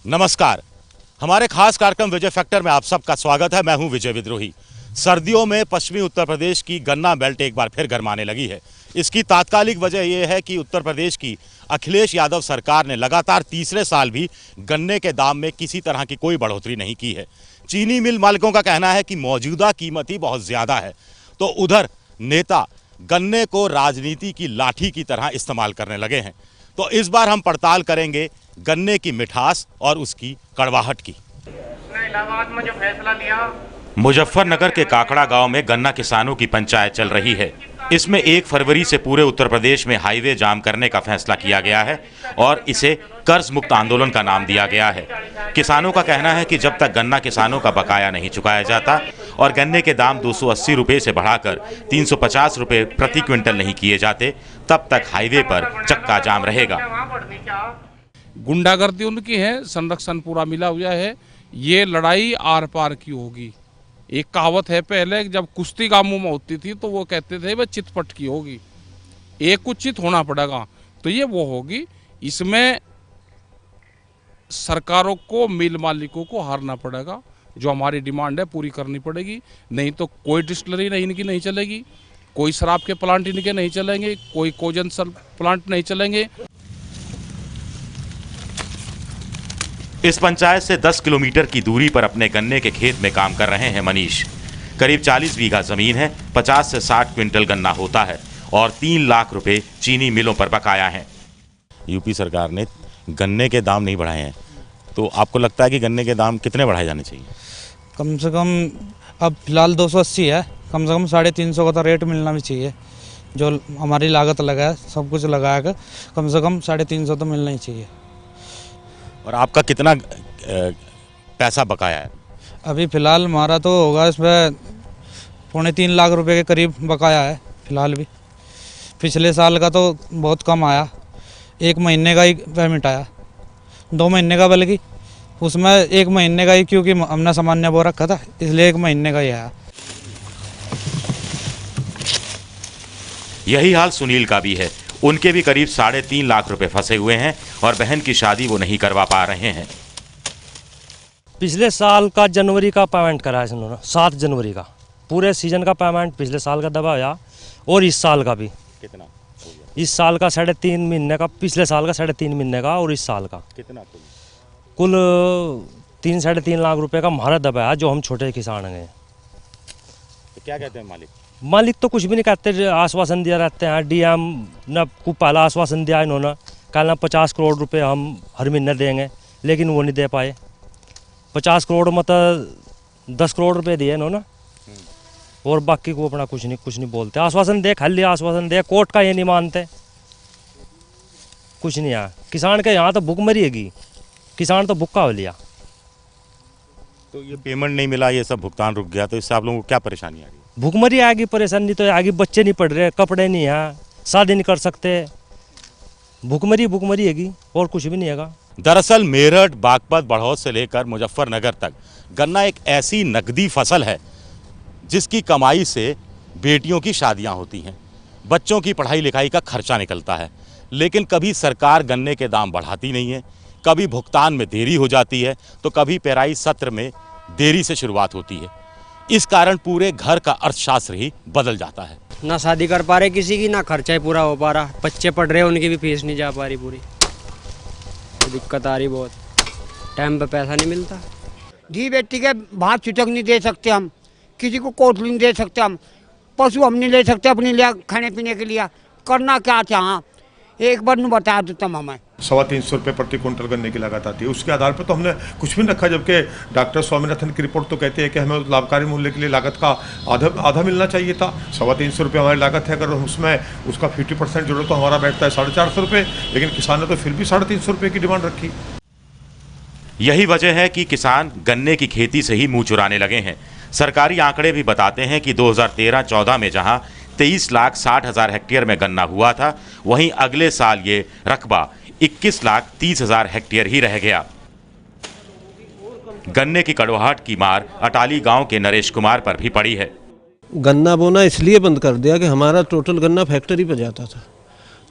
नमस्कार। हमारे खास कार्यक्रम विजय फैक्टर में आप सबका स्वागत है। मैं हूं विजय विद्रोही। सर्दियों में पश्चिमी उत्तर प्रदेश की गन्ना बेल्ट एक बार फिर गरमाने लगी है। इसकी तात्कालिक वजह यह है कि उत्तर प्रदेश की अखिलेश यादव सरकार ने लगातार तीसरे साल भी गन्ने के दाम में किसी तरह की कोई बढ़ोतरी नहीं की है। चीनी मिल मालिकों का कहना है कि मौजूदा कीमत ही बहुत ज़्यादा है, तो उधर नेता गन्ने को राजनीति की लाठी की तरह इस्तेमाल करने लगे हैं। तो इस बार हम पड़ताल करेंगे गन्ने की मिठास और उसकी कड़वाहट की। इलाहाबाद में जो फैसला लिया, मुजफ्फरनगर के काकड़ा गांव में गन्ना किसानों की पंचायत चल रही है। इसमें 1 फरवरी से पूरे उत्तर प्रदेश में हाईवे जाम करने का फैसला किया गया है और इसे कर्ज मुक्त आंदोलन का नाम दिया गया है। किसानों का कहना है कि जब तक गन्ना किसानों का बकाया नहीं चुकाया जाता और गन्ने के दाम 280 रुपये से बढ़ाकर 350 रुपये प्रति क्विंटल नहीं किए जाते, तब तक हाईवे पर चक्का जाम रहेगा। गुंडागर्दी उनकी है, संरक्षण पूरा मिला हुआ है। ये लड़ाई आर पार की होगी। एक कहावत है, पहले जब कुश्ती गांवों में होती थी तो वो कहते थे वह चितपट की होगी, एक कुछ चित होना पड़ेगा, तो ये वो होगी। इसमें सरकारों को, मिल मालिकों को हारना पड़ेगा। जो हमारी डिमांड है पूरी करनी पड़ेगी, नहीं तो कोई डिस्टिलरी नहीं इनकी नहीं चलेगी, कोई शराब के प्लांट इनके नहीं चलेंगे, कोई कोजन प्लांट नहीं चलेंगे। इस पंचायत से 10 किलोमीटर की दूरी पर अपने गन्ने के खेत में काम कर रहे हैं मनीष। करीब 40 बीघा जमीन है, 50 से 60 क्विंटल गन्ना होता है और 3 लाख रुपए चीनी मिलों पर बकाया है। यूपी सरकार ने गन्ने के दाम नहीं बढ़ाए हैं, तो आपको लगता है कि गन्ने के दाम कितने बढ़ाए जाने चाहिए? कम से कम अब फिलहाल 280 है, कम से कम 350 का तो रेट मिलना भी चाहिए। जो हमारी लागत लगा है, सब कुछ लगा के कम से कम 350 तो मिलना ही चाहिए। और आपका कितना पैसा बकाया है? अभी फ़िलहाल हमारा तो होगा इसमें 3.25 लाख रुपए के करीब बकाया है फ़िलहाल भी। पिछले साल का तो बहुत कम आया, 1 महीने का ही पेमेंट आया, 2 महीने का, बल्कि उसमें 1 महीने का ही, क्योंकि हमने सामान्य वो रखा था इसलिए 1 महीने का ही आया। यही हाल सुनील का भी है। उनके भी करीब 3.5 लाख रुपए फंसे हुए हैं और बहन की शादी वो नहीं करवा पा रहे हैं। पिछले साल का जनवरी का पेमेंट करा है इन्होंने, 7 जनवरी का पूरे सीजन का पेमेंट पिछले साल का दबा हुआ, और इस साल का भी। कितना? इस साल का 3.5 महीने का, पिछले साल का 3.5 महीने का, और इस साल का कितना? कुल 3-3.5 लाख रुपए का हमारा दबा है, जो हम छोटे किसान हैं। तो क्या कहते हैं मालिक? मालिक तो कुछ भी नहीं कहते, आश्वासन दिया रहते हैं। डीएम ने खूब पहला आश्वासन दिया इन्होंने, कहना 50 करोड़ रुपए हम हर महीने देंगे, लेकिन वो नहीं दे पाए। 50 करोड़ मतलब 10 करोड़ रुपए दिए इन्होंने, और बाकी को अपना कुछ नहीं बोलते। आश्वासन दे, खाली आश्वासन दे, कोर्ट का ये नहीं मानते, कुछ नहीं है। किसान के यहाँ तो भूखमरी हैगी, किसान तो भूखा हो लिया। तो ये पेमेंट नहीं मिला, ये सब भुगतान रुक गया, तो इससे आप लोगों को क्या परेशानी आ रही है? भूखमरी आएगी, परेशानी तो आएगी। बच्चे नहीं पढ़ रहे, कपड़े नहीं हैं, शादी नहीं कर सकते, भूखमरी हैगी, और कुछ भी नहीं हैगा। दरअसल मेरठ, बागपत, बढ़ौत से लेकर मुजफ्फरनगर तक गन्ना एक ऐसी नकदी फसल है जिसकी कमाई से बेटियों की शादियां होती हैं, बच्चों की पढ़ाई लिखाई का खर्चा निकलता है। लेकिन कभी सरकार गन्ने के दाम बढ़ाती नहीं है, कभी भुगतान में देरी हो जाती है, तो कभी पेराई सत्र में देरी से शुरुआत होती है। इस कारण पूरे घर का अर्थशास्त्र ही बदल जाता है। ना शादी कर पा रहे किसी की, ना खर्चा ही पूरा हो पा रहा। बच्चे पढ़ रहे हैं, उनकी भी फीस नहीं जा पा रही पूरी, तो दिक्कत आ रही बहुत। टाइम पे पैसा नहीं मिलता। धी बेटी के भात छुटक नहीं दे सकते हम, किसी को कोटली नहीं दे सकते हम, पशु हम नहीं ले सकते अपने लिए खाने पीने के लिए। करना क्या चाह, एक बार नहीं बता दो तुम हमें। 350 रुपये प्रति क्विंटल गन्ने की लागत आती है। उसके आधार पर तो हमने कुछ भी नहीं रखा, जबकि डॉक्टर स्वामीनाथन की रिपोर्ट तो कहती है कि हमें लाभकारी मूल्य के लिए लागत का आधा मिलना चाहिए था। 350 रुपये हमारी लागत है, अगर उसमें उसका 50% जोड़ो तो हमारा बैठता है 450 रुपये, लेकिन किसान ने तो फिर भी 350 रुपये की डिमांड रखी। यही वजह है कि किसान गन्ने की खेती से ही मुंह चुराने लगे हैं। सरकारी आंकड़े भी बताते हैं कि 2013-14 में जहां 23,60,000 हेक्टेयर में गन्ना हुआ था, वहीं अगले साल ये रकबा 21,30,000 हेक्टेयर ही रह गया। गन्ने की कड़वाहट की मार अटाली गांव के नरेश कुमार पर भी पड़ी है। गन्ना बोना इसलिए बंद कर दिया कि हमारा टोटल गन्ना फैक्ट्री पर जाता था,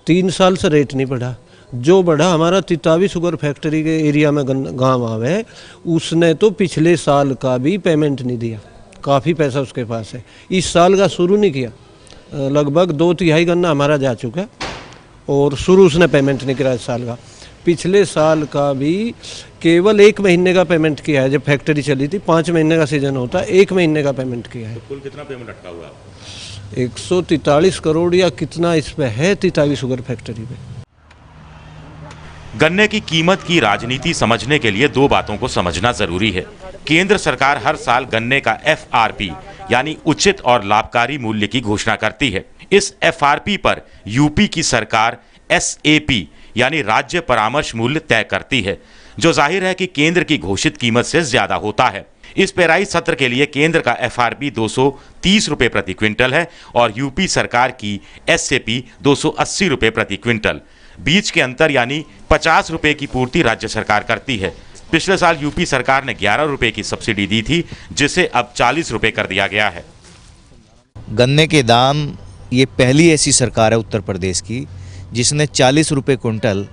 3 साल से रेट नहीं बढ़ा। जो बढ़ा हमारा तितावी शुगर फैक्ट्री के एरिया में गांव आवे, उसने तो पिछले साल का भी पेमेंट नहीं दिया। काफ़ी पैसा उसके पास है, इस साल का शुरू नहीं किया। लगभग 2/3 गन्ना हमारा जा चुका है और शुरू उसने पेमेंट नहीं किया इस साल का। पिछले साल का भी केवल 1 महीने का पेमेंट किया है। जब फैक्ट्री चली थी 5 महीने का सीजन होता है, 1 महीने का पेमेंट किया है। तो कुल कितना पेमेंट अटका हुआ है? 143 करोड़ या कितना इस पे है तितावी शुगर फैक्ट्री पे। गन्ने की कीमत की राजनीति समझने के लिए 2 बातों को समझना जरूरी है। केंद्र सरकार हर साल गन्ने का FRP यानी उचित और लाभकारी मूल्य की घोषणा करती है। इस FRP पर यूपी की सरकार SAP यानी राज्य परामर्श मूल्य तय करती है, जो जाहिर है कि केंद्र की घोषित कीमत से ज्यादा होता है। इस पेराई सत्र के लिए केंद्र का FRP 230 रुपए प्रति क्विंटल है और यूपी सरकार की SAP 280 रुपए प्रति क्विंटल। बीच के अंतर यानी 50 रुपए की पूर्ति राज्य सरकार करती है। पिछले साल यूपी सरकार ने 11 रुपए की सब्सिडी दी थी, जिसे अब 40 रुपए कर दिया गया है। गन्ने के दाम, ये पहली ऐसी सरकार है उत्तर प्रदेश की जिसने 40 रुपए कुंटल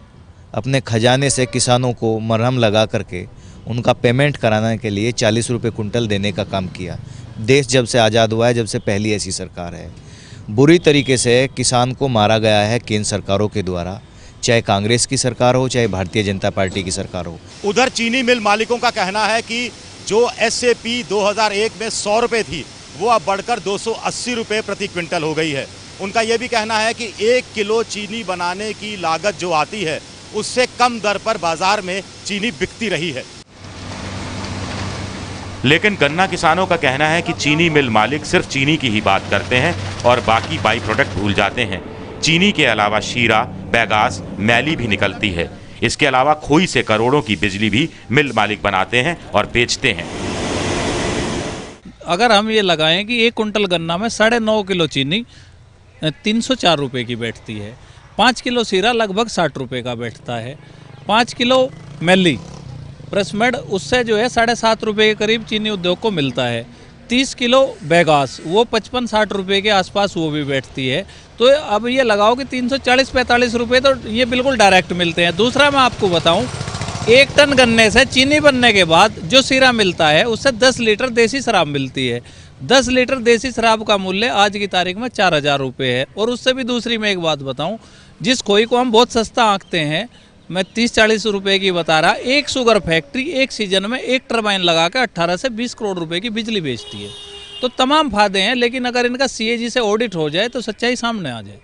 अपने खजाने से किसानों को मरहम लगा करके उनका पेमेंट कराने के लिए 40 रुपए कुंटल देने का काम किया। देश जब से आज़ाद हुआ है, जब से पहली ऐसी सरकार है। बुरी तरीके से किसान को मारा गया है केंद्र सरकारों के द्वारा, चाहे कांग्रेस की सरकार हो चाहे भारतीय जनता पार्टी की सरकार हो। उधर चीनी मिल मालिकों का कहना है कि जो SAP 2001 में 100 रुपए थी, वो अब बढ़कर 280 रुपए प्रति क्विंटल हो गई है। उनका यह भी कहना है कि 1 किलो चीनी बनाने की लागत जो आती है, उससे कम दर पर बाजार में चीनी बिकती रही है। लेकिन गन्ना किसानों का कहना है कि चीनी मिल मालिक सिर्फ चीनी की ही बात करते हैं और बाकी बाई प्रोडक्ट भूल जाते हैं। चीनी के अलावा शीरा, बैगास, मैली भी निकलती है। इसके अलावा खोई से करोड़ों की बिजली भी मिल मालिक बनाते हैं और बेचते हैं। अगर हम ये लगाएं कि 1 कुंटल गन्ना में 9.5 किलो चीनी 304 रुपये की बैठती है, 5 किलो शीरा लगभग 60 रुपये का बैठता है, 5 किलो मैली प्रेसमेड उससे जो है 7.5 रुपये के करीब चीनी उद्योग को मिलता है, 30 किलो बैगास वो 55-60 रुपये के आसपास वो भी बैठती है। तो अब ये लगाओ कि 340-45 रुपये तो ये बिल्कुल डायरेक्ट मिलते हैं। दूसरा मैं आपको बताऊं, 1 टन गन्ने से चीनी बनने के बाद जो शीरा मिलता है उससे 10 लीटर देसी शराब मिलती है। 10 लीटर देसी शराब का मूल्य आज की तारीख में 4000 रुपये है। और उससे भी दूसरी मैं एक बात बताऊं, जिस खोई को हम बहुत सस्ता आंकते हैं, मैं 30-40 रुपये की बता रहा, एक शुगर फैक्ट्री एक सीजन में 1 टरबाइन लगा कर 18 से 20 करोड़ रुपए की बिजली बेचती है। तो तमाम फायदे हैं, लेकिन अगर इनका CAG से ऑडिट हो जाए तो सच्चाई सामने आ जाए।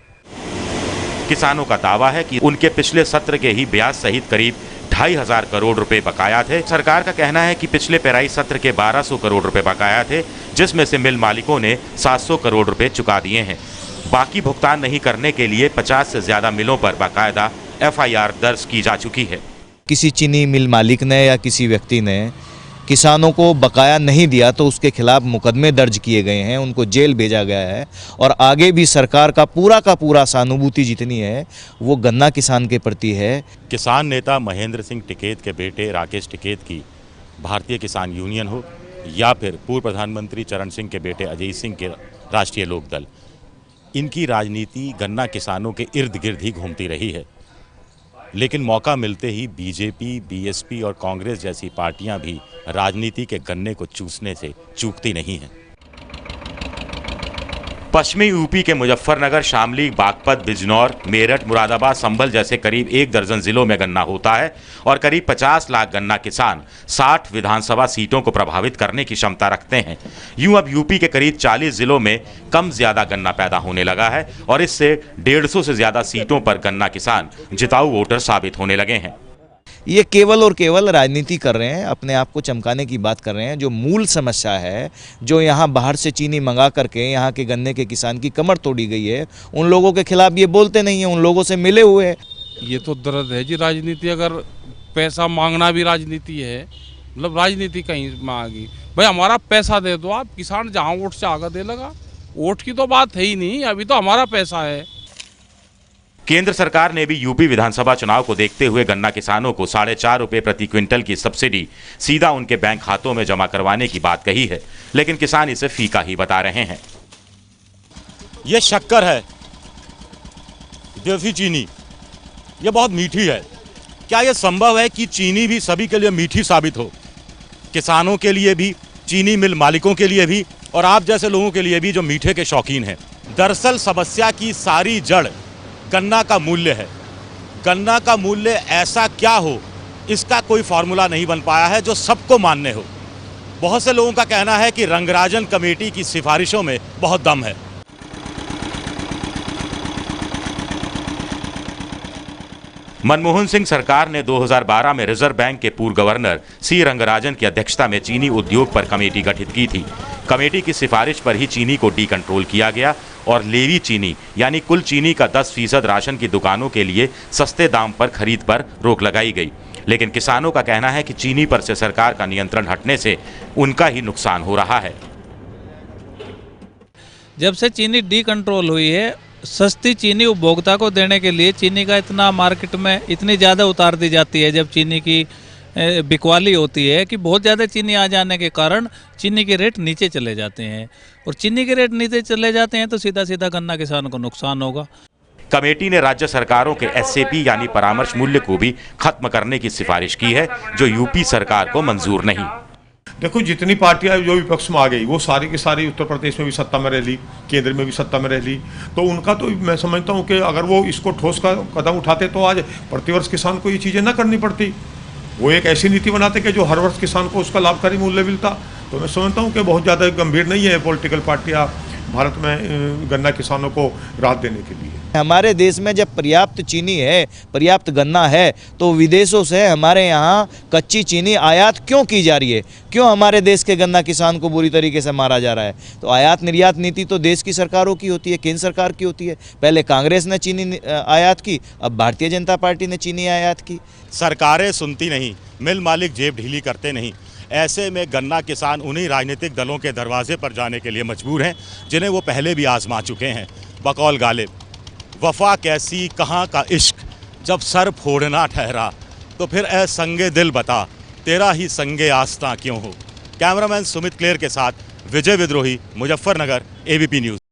किसानों का दावा है कि उनके पिछले सत्र के ही ब्याज सहित करीब 2500 करोड़ रुपए बकाया थे। सरकार का कहना है कि पिछले पेराई सत्र के 1200 करोड़ रुपए बकाया थे, जिसमें से मिल मालिकों ने 700 करोड़ रुपए चुका दिए हैं। बाकी भुगतान नहीं करने के लिए 50 से ज्यादा मिलों पर बाकायदा FIR दर्ज की जा चुकी है। किसी चीनी मिल मालिक ने या किसी व्यक्ति ने किसानों को बकाया नहीं दिया तो उसके खिलाफ मुकदमे दर्ज किए गए हैं, उनको जेल भेजा गया है। और आगे भी सरकार का पूरा सहानुभूति जितनी है वो गन्ना किसान के प्रति है। किसान नेता महेंद्र सिंह टिकैत के बेटे राकेश टिकैत की भारतीय किसान यूनियन हो या फिर पूर्व प्रधानमंत्री चरण सिंह के बेटे अजय सिंह के राष्ट्रीय लोकदल, इनकी राजनीति गन्ना किसानों के इर्द गिर्द ही घूमती रही है। लेकिन मौका मिलते ही BJP, BSP और कांग्रेस जैसी पार्टियां भी राजनीति के गन्ने को चूसने से चूकती नहीं हैं। पश्चिमी यूपी के मुजफ्फरनगर, शामली, बागपत, बिजनौर, मेरठ, मुरादाबाद, संभल जैसे करीब 1 दर्जन जिलों में गन्ना होता है और करीब 50 लाख गन्ना किसान 60 विधानसभा सीटों को प्रभावित करने की क्षमता रखते हैं। यूं अब यूपी के करीब 40 जिलों में कम ज्यादा गन्ना पैदा होने लगा है और इससे 150 से ज्यादा सीटों पर गन्ना किसान जिताऊ वोटर साबित होने लगे हैं। ये केवल और केवल राजनीति कर रहे हैं, अपने आप को चमकाने की बात कर रहे हैं। जो मूल समस्या है, जो यहाँ बाहर से चीनी मंगा करके यहाँ के गन्ने के किसान की कमर तोड़ी गई है, उन लोगों के खिलाफ ये बोलते नहीं हैं, उन लोगों से मिले हुए हैं। ये तो दर्द है जी राजनीति। अगर पैसा मांगना भी राजनीति है, मतलब राजनीति कहीं मांगी, भाई हमारा पैसा दे दो आप। किसान जहाँ वोट से आगे दे लगा, वोट की तो बात है ही नहीं, अभी तो हमारा पैसा है। केंद्र सरकार ने भी यूपी विधानसभा चुनाव को देखते हुए गन्ना किसानों को 4.5 रुपए प्रति क्विंटल की सब्सिडी सीधा उनके बैंक खातों में जमा करवाने की बात कही है, लेकिन किसान इसे फीका ही बता रहे हैं। यह शक्कर है, देसी चीनी, ये बहुत मीठी है। क्या ये संभव है कि चीनी भी सभी के लिए मीठी साबित हो? किसानों के लिए भी, चीनी मिल मालिकों के लिए भी, और आप जैसे लोगों के लिए भी जो मीठे के शौकीन हैं। दरअसल समस्या की सारी जड़ गन्ना का मूल्य है। गन्ना का मूल्य ऐसा क्या हो, इसका कोई फार्मूला नहीं बन पाया है जो सबको मान्य हो। बहुत से लोगों का कहना है कि रंगराजन कमेटी की सिफारिशों में बहुत दम है। मनमोहन सिंह सरकार ने 2012 में रिजर्व बैंक के पूर्व गवर्नर सी रंगराजन की अध्यक्षता में चीनी उद्योग पर कमेटी गठित की थी। कमेटी की सिफारिश पर ही चीनी को डी कंट्रोल किया गया और लेवी चीनी यानी कुल चीनी का 10% राशन की दुकानों के लिए सस्ते दाम पर खरीद पर रोक लगाई गई। लेकिन किसानों का कहना है कि चीनी पर से सरकार का नियंत्रण हटने से उनका ही नुकसान हो रहा है। जब से चीनी डी कंट्रोल हुई है, सस्ती चीनी उपभोक्ता को देने के लिए चीनी का इतना मार्केट में इतनी ज़्यादा उतार दी जाती है जब चीनी की बिकवाली होती है कि बहुत ज़्यादा चीनी आ जाने के कारण चीनी के रेट नीचे चले जाते हैं, और चीनी के रेट नीचे चले जाते हैं तो सीधा सीधा गन्ना किसान को नुकसान होगा। कमेटी ने राज्य सरकारों के एसएपी यानी परामर्श मूल्य को भी खत्म करने की सिफारिश की है, जो यूपी सरकार को मंजूर नहीं। देखो, जितनी पार्टियां जो विपक्ष में आ गई वो सारी की सारी उत्तर प्रदेश में भी सत्ता में रह ली, केंद्र में भी सत्ता में रह ली, तो उनका तो मैं समझता हूं कि अगर वो इसको ठोस का कदम उठाते तो आज प्रतिवर्ष किसान को ये चीज़ें ना करनी पड़ती। वो एक ऐसी नीति बनाते कि जो हर वर्ष किसान को उसका लाभकारी मूल्य मिलता। तो मैं समझता हूँ कि बहुत ज़्यादा गंभीर नहीं है पॉलिटिकल पार्टियाँ भारत में गन्ना किसानों को राहत देने के लिए। हमारे देश में जब पर्याप्त चीनी है, पर्याप्त गन्ना है, तो विदेशों से हमारे यहाँ कच्ची चीनी आयात क्यों की जा रही है? क्यों हमारे देश के गन्ना किसान को बुरी तरीके से मारा जा रहा है? तो आयात निर्यात नीति तो देश की सरकारों की होती है, केंद्र सरकार की होती है। पहले कांग्रेस ने चीनी आयात की, अब भारतीय जनता पार्टी ने चीनी आयात की। सरकारें सुनती नहीं, मिल मालिक जेब ढीली करते नहीं। ऐसे में गन्ना किसान उन्हीं राजनीतिक दलों के दरवाजे पर जाने के लिए मजबूर हैं जिन्हें वो पहले भी आजमा चुके हैं। बकौल गालिब, वफा कैसी कहाँ का इश्क, जब सर फोड़ना ठहरा तो फिर ए संगे दिल बता, तेरा ही संगे आस्था क्यों हो। कैमरामैन सुमित क्लेर के साथ विजय विद्रोही, मुजफ्फरनगर, एबीपी न्यूज़।